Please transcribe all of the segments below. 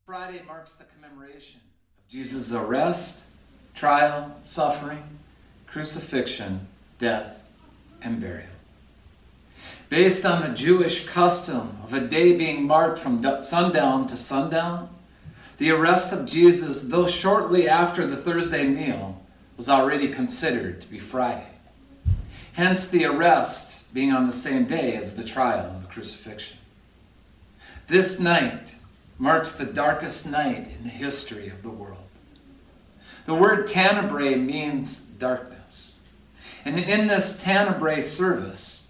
Friday marks the commemoration of Jesus' arrest, trial, suffering, crucifixion, death, and burial. Based on the Jewish custom of a day being marked from sundown to sundown, the arrest of Jesus, though shortly after the Thursday meal, was already considered to be Friday. Hence the arrest being on the same day as the trial and the crucifixion. This night marks the darkest night in the history of the world. The word tenebrae means darkness. And in this tenebrae service,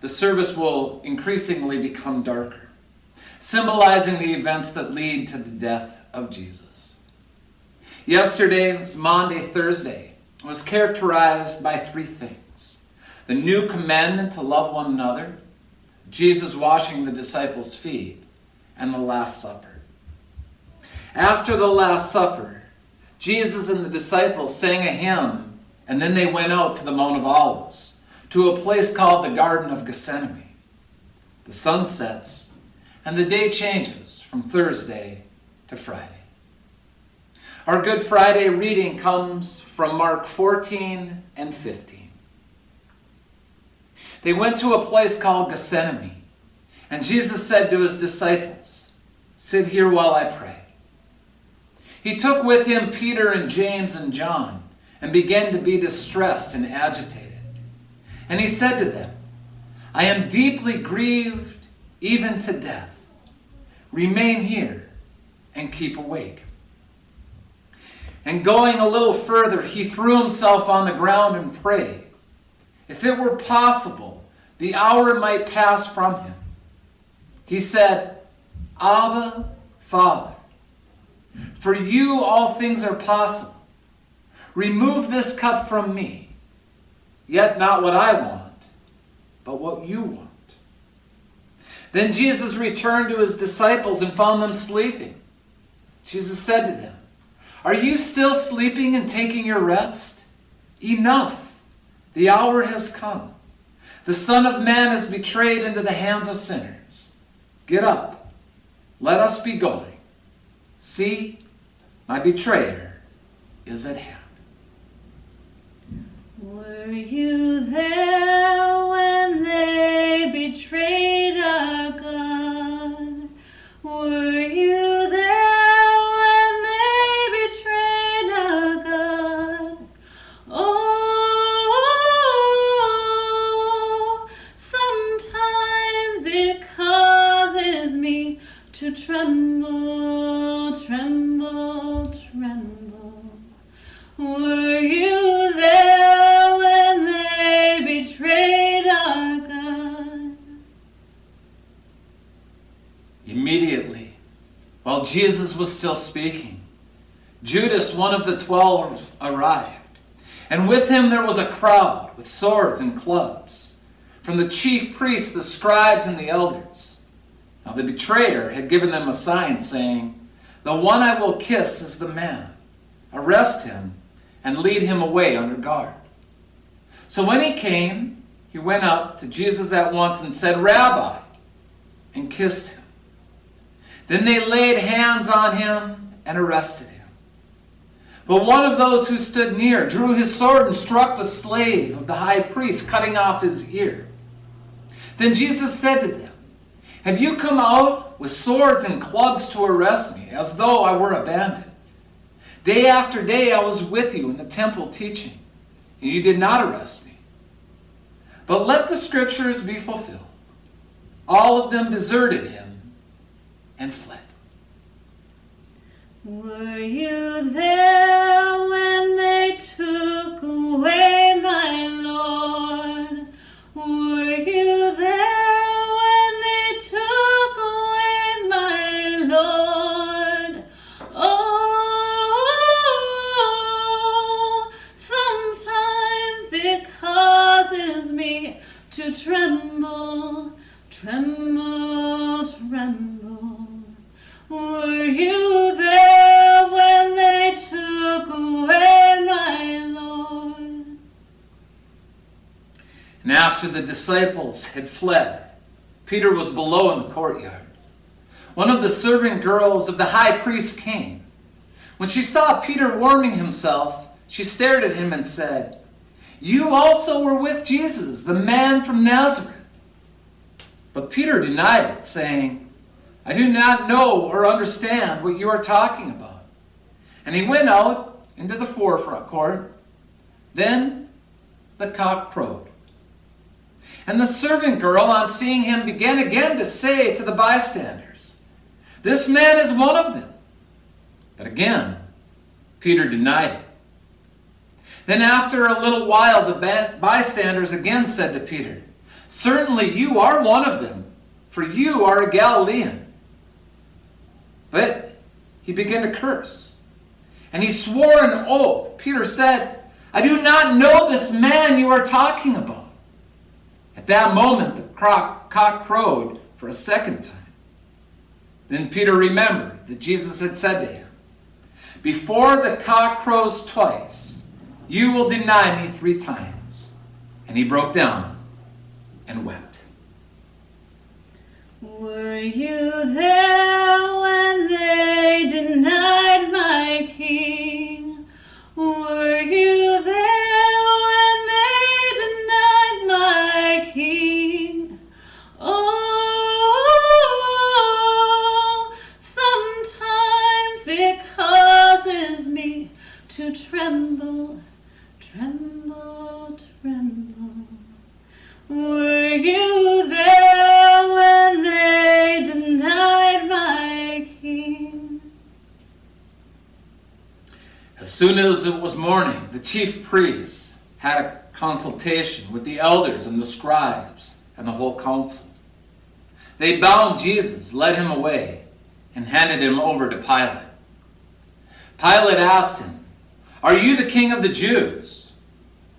the service will increasingly become darker, symbolizing the events that lead to the death of Jesus. Yesterday was Maundy Thursday. It was characterized by three things: the new commandment to love one another, Jesus washing the disciples' feet, and the Last Supper. After the Last Supper, Jesus and the disciples sang a hymn, and then they went out to the Mount of Olives, to a place called the Garden of Gethsemane. The sun sets, and the day changes from Thursday to Friday. Our Good Friday reading comes from Mark 14 and 15. They went to a place called Gethsemane, and Jesus said to his disciples, "Sit here while I pray." He took with him Peter and James and John and began to be distressed and agitated. And he said to them, "I am deeply grieved, even to death. Remain here and keep awake." And going a little further, he threw himself on the ground and prayed. If it were possible, the hour might pass from him. He said, "Abba, Father, for you all things are possible. Remove this cup from me. Yet not what I want, but what you want." Then Jesus returned to his disciples and found them sleeping. Jesus said to them, "Are you still sleeping and taking your rest? Enough! The hour has come. The Son of Man is betrayed into the hands of sinners. Get up. Let us be going. See, my betrayer is at hand." Were you there when they betrayed our God? Were you there when they betrayed our God? Oh, sometimes it causes me to tremble, tremble, tremble. Were you there when they betrayed our God? Immediately, while Jesus was still speaking, Judas, one of the 12, arrived. And with him there was a crowd with swords and clubs, from the chief priests, the scribes, and the elders. Now the betrayer had given them a sign, saying, "The one I will kiss is the man. Arrest him and lead him away under guard." So when he came, he went up to Jesus at once and said, "Rabbi," and kissed him. Then they laid hands on him and arrested him. But one of those who stood near drew his sword and struck the slave of the high priest, cutting off his ear. Then Jesus said to them, "Have you come out with swords and clubs to arrest me, as though I were a bandit? Day after day I was with you in the temple teaching, and you did not arrest me. But let the scriptures be fulfilled." All of them deserted him and fled. Were you there when they took away my Lord? Were you there when they took away my Lord? Oh, sometimes it causes me to tremble, tremble, tremble. Were you there when they took away my Lord? And after the disciples had fled, Peter was below in the courtyard. one of the servant girls of the high priest came. When she saw Peter warming himself, she stared at him and said, "You also were with Jesus, the man from Nazareth." But Peter denied it, saying, "I do not know or understand what you are talking about." And he went out into the forefront court. Then the cock crowed. And the servant girl, on seeing him, began again to say to the bystanders, "This man is one of them." But again, Peter denied it. Then after a little while, the bystanders again said to Peter, "Certainly you are one of them, for you are a Galilean." But he began to curse, and he swore an oath. Peter said, "I do not know this man you are talking about." At that moment, the cock crowed for a second time. Then Peter remembered that Jesus had said to him, "Before the cock crows twice, you will deny me 3 times." And he broke down and wept. Were you there when they denied my King? Were you there when they denied my King? Oh, sometimes it causes me to tremble, tremble, tremble. Were you there when they denied my King? As soon as it was morning, the chief priests had a consultation with the elders and the scribes and the whole council. They bound Jesus, led him away, and handed him over to Pilate. Pilate asked him, "Are you the king of the Jews?"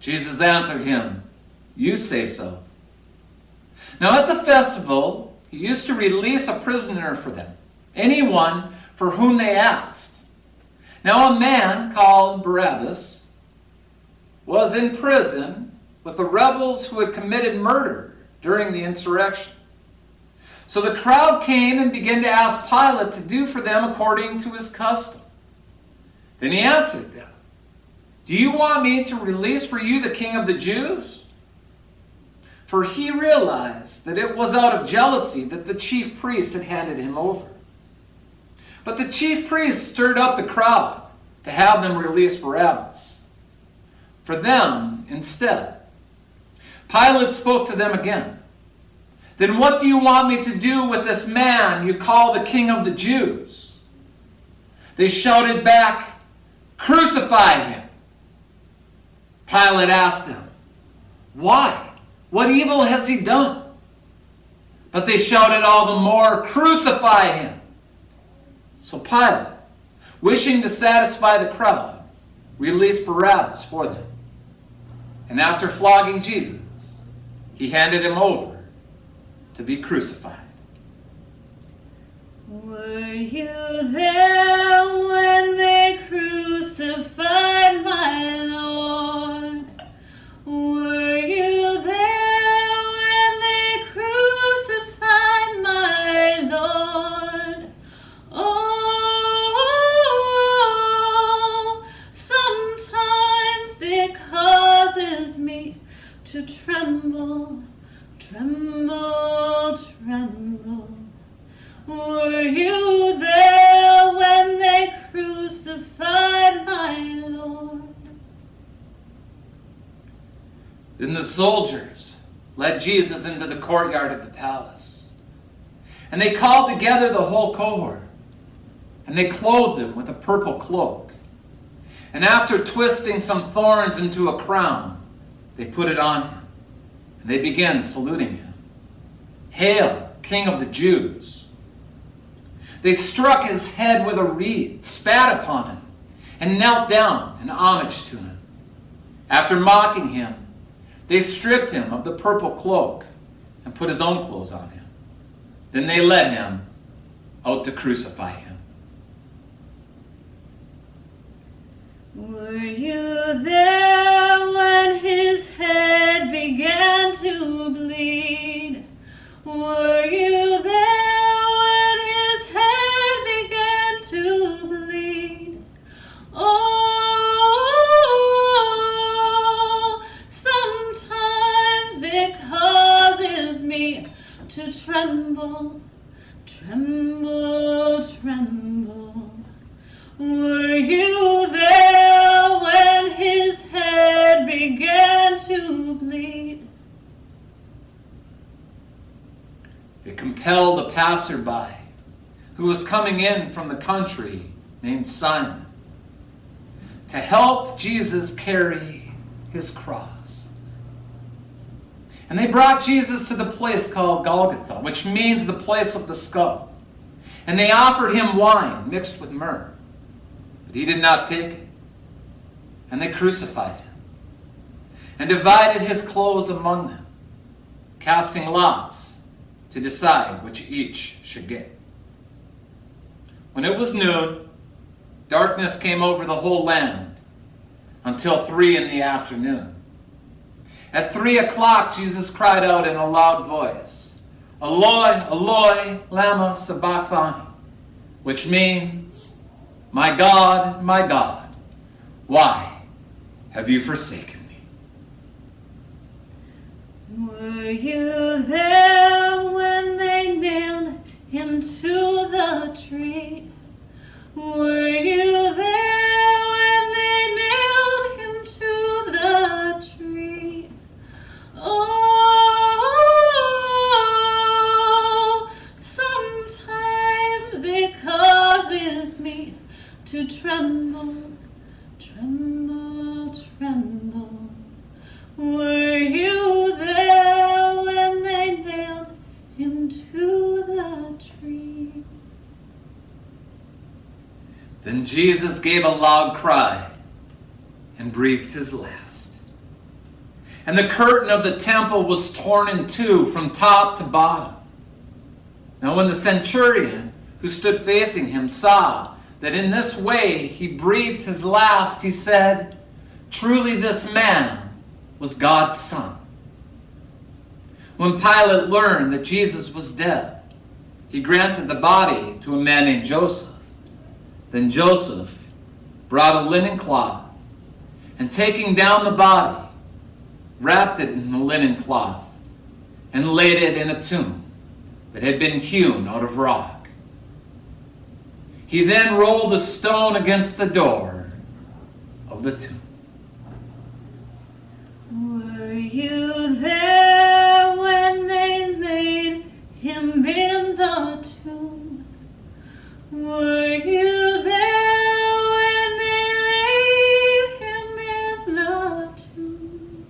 Jesus answered him, "You say so." Now at the festival, he used to release a prisoner for them, anyone for whom they asked. Now a man called Barabbas was in prison with the rebels who had committed murder during the insurrection. So the crowd came and began to ask Pilate to do for them according to his custom. Then he answered them, "Do you want me to release for you the king of the Jews?" For he realized that it was out of jealousy that the chief priests had handed him over. But the chief priests stirred up the crowd to have them release Barabbas for them instead. Pilate spoke to them again. "Then what do you want me to do with this man you call the king of the Jews?" They shouted back, "Crucify him!" Pilate asked them, "Why? What evil has he done?" But they shouted all the more, "Crucify him!" So Pilate, wishing to satisfy the crowd, released Barabbas for them. And after flogging Jesus, he handed him over to be crucified. Were you there when they crucified my Lord? Were you there when they crucified my Lord? Oh, sometimes it causes me to tremble, tremble, tremble. Were you there when they crucified my Lord? Then the soldiers led Jesus into the courtyard of the palace. And they called together the whole cohort. And they clothed him with a purple cloak. And after twisting some thorns into a crown, they put it on him. And they began saluting him. "Hail, King of the Jews!" They struck his head with a reed, spat upon him, and knelt down in homage to him. After mocking him, they stripped him of the purple cloak and put his own clothes on him. Then they led him out to crucify him. Were you there when his head began to bleed? Were you there when his to tremble, tremble, tremble. Were you there when his head began to bleed? It compelled a passerby who was coming in from the country named Simon to help Jesus carry his cross. And they brought Jesus to the place called Golgotha, which means the place of the skull. And they offered him wine mixed with myrrh. But he did not take it. And they crucified him and divided his clothes among them, casting lots to decide which each should get. When it was noon, darkness came over the whole land until 3 p.m. At 3 o'clock, Jesus cried out in a loud voice, "Eloi, Eloi, lama sabachthani," which means, my God, why have you forsaken me?" Were you there when they nailed him to the tree? Were you there when they nailed him to the tree? Oh, sometimes it causes me to tremble, tremble, tremble. Were you there when they nailed him to the tree? Then Jesus gave a loud cry and breathed his last. And the curtain of the temple was torn in two from top to bottom. Now when the centurion who stood facing him saw that in this way he breathed his last, he said, "Truly this man was God's Son." When Pilate learned that Jesus was dead, he granted the body to a man named Joseph. Then Joseph brought a linen cloth, and taking down the body, wrapped it in the linen cloth, and laid it in a tomb that had been hewn out of rock. He then rolled a stone against the door of the tomb. Were you there when they laid him in the tomb? Were you there when they laid him in the tomb?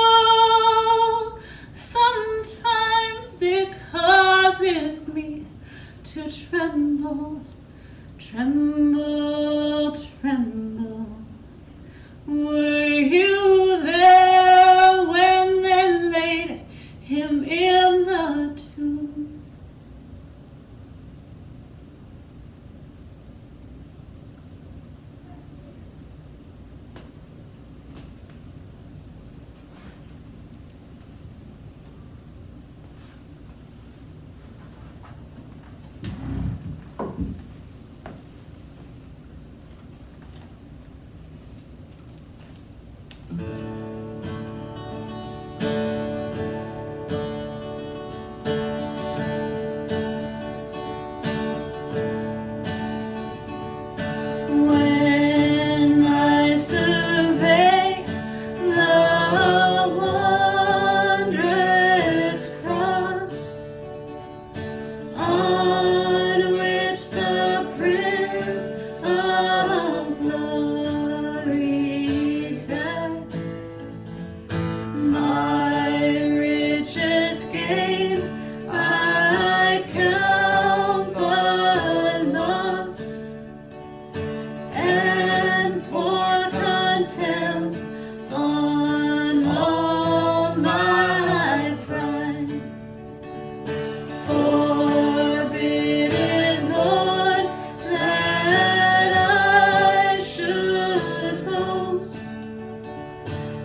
Oh, sometimes it causes me to tremble, tremble, tremble. Were you there when they laid him in the tomb? When I survey the wondrous cross on which the Prince of Glory died, my richest gain I count but loss, and pour contempt on all my pride. Forbid it, Lord, that I should boast,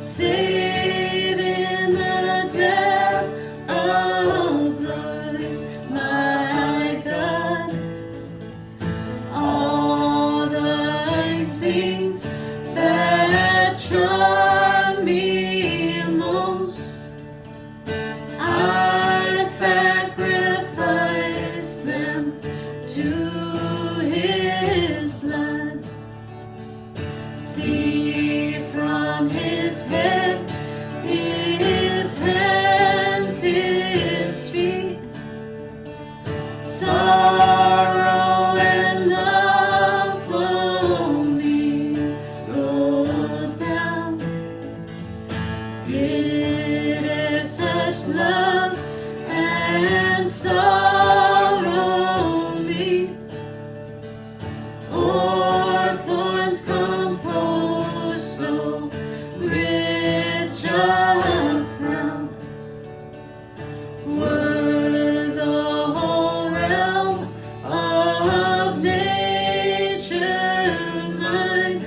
save in the death of Christ my God. All the things that charm me most much love and sorrow meet, or thorns compose so rich a crown, were the whole realm of nature mine,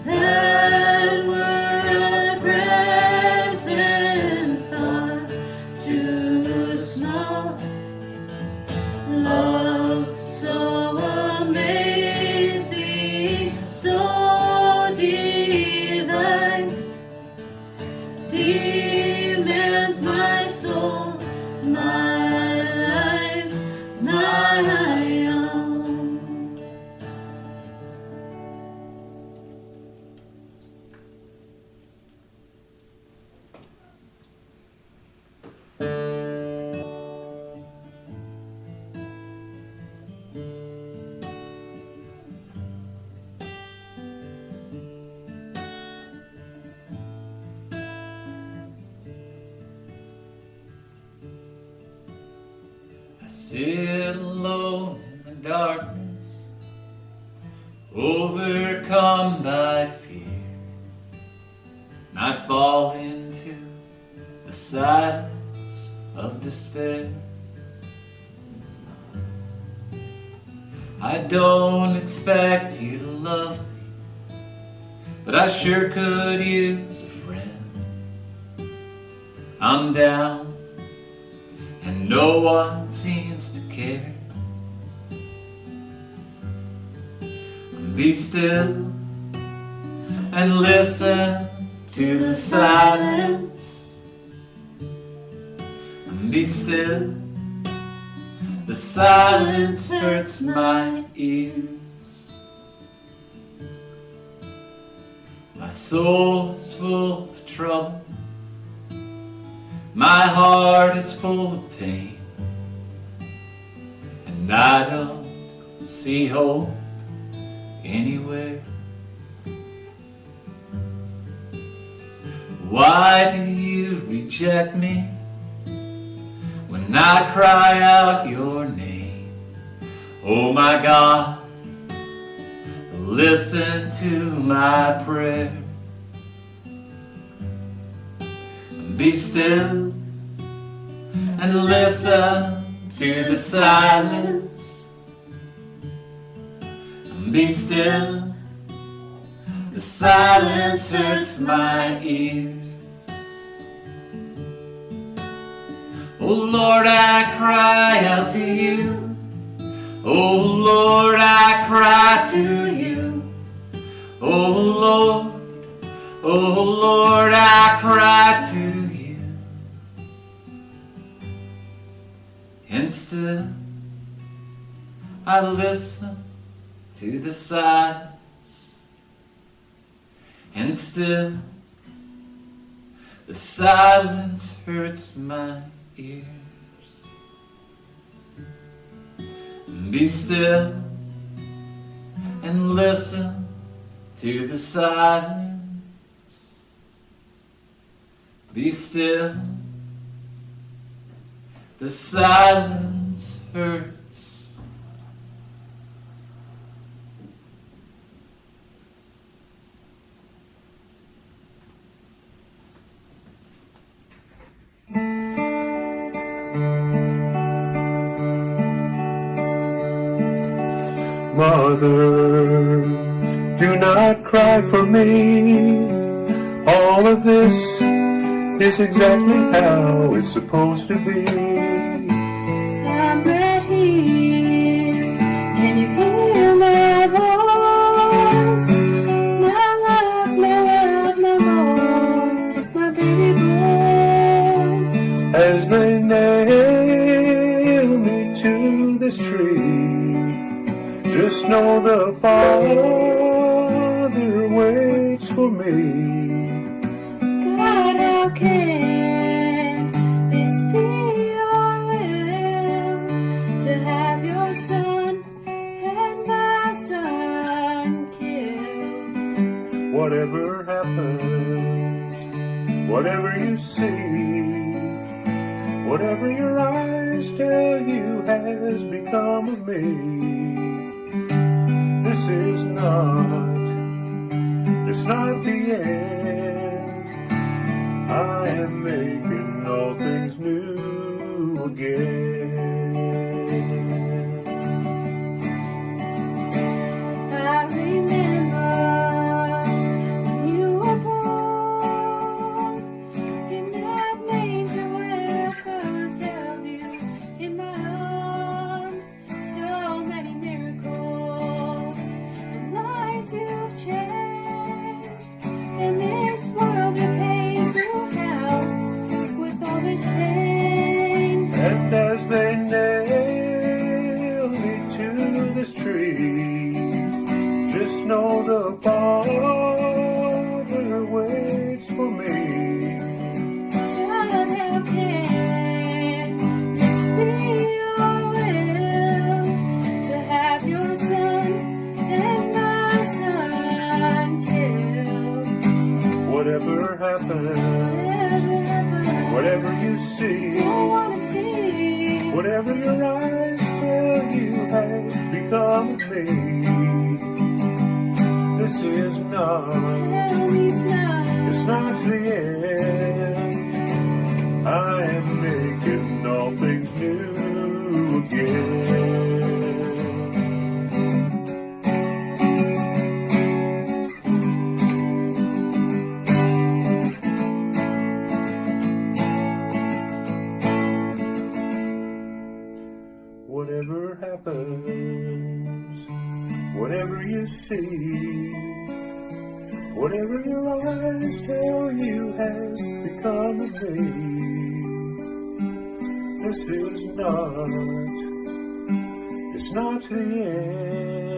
that were a present far too small. Love so amazing, so divine, demands my soul, my life, my own. I sit alone in the darkness, overcome by fear, and I fall into the silence of despair. I don't expect you to love me, but I sure could use a friend. I'm down and no one seems to care. Be still and listen to the silence. Be still, the silence hurts my ears. My soul is full of trouble, my heart is full of pain, and I don't see hope anywhere. Why do you reject me when I cry out your name? Oh my God, listen to my prayer. Be still and listen to the silence. Be still, the silence hurts my ears. Oh Lord, I cry out to you. Oh Lord, I cry to you. Oh Lord, I cry to you. And still I listen to the silence, and still the silence hurts my ears. Be still and listen to the silence. Be still, the silence hurts. Mother, do not cry for me. All of this is exactly how it's supposed to be. I'm right here. Can you hear my voice? My love, my love, my Lord, my baby boy. As they nail me to this tree, just know the Father waits for me. God, how can this be your will, to have your son and my son killed? Whatever happens, whatever you see, whatever your eyes tell you has become of me. This is not, it's not the end. I am making all things new again. I remember when you were born in that manger where I first held you in my arms. So many miracles and lives you've changed. In this world that pays you out with all this pain. And as they nail me to this tree, just know the Father waits for me. God, how can this be your will to have your son and my son killed? Whatever happens, whatever you see, Don't wanna see. whatever your eyes tell you has become of me. This is not, Tell me it's now. not the end. I am making all things new again. Whatever happens, whatever you see, whatever your eyes tell you has become of me. This is not, it's not the end.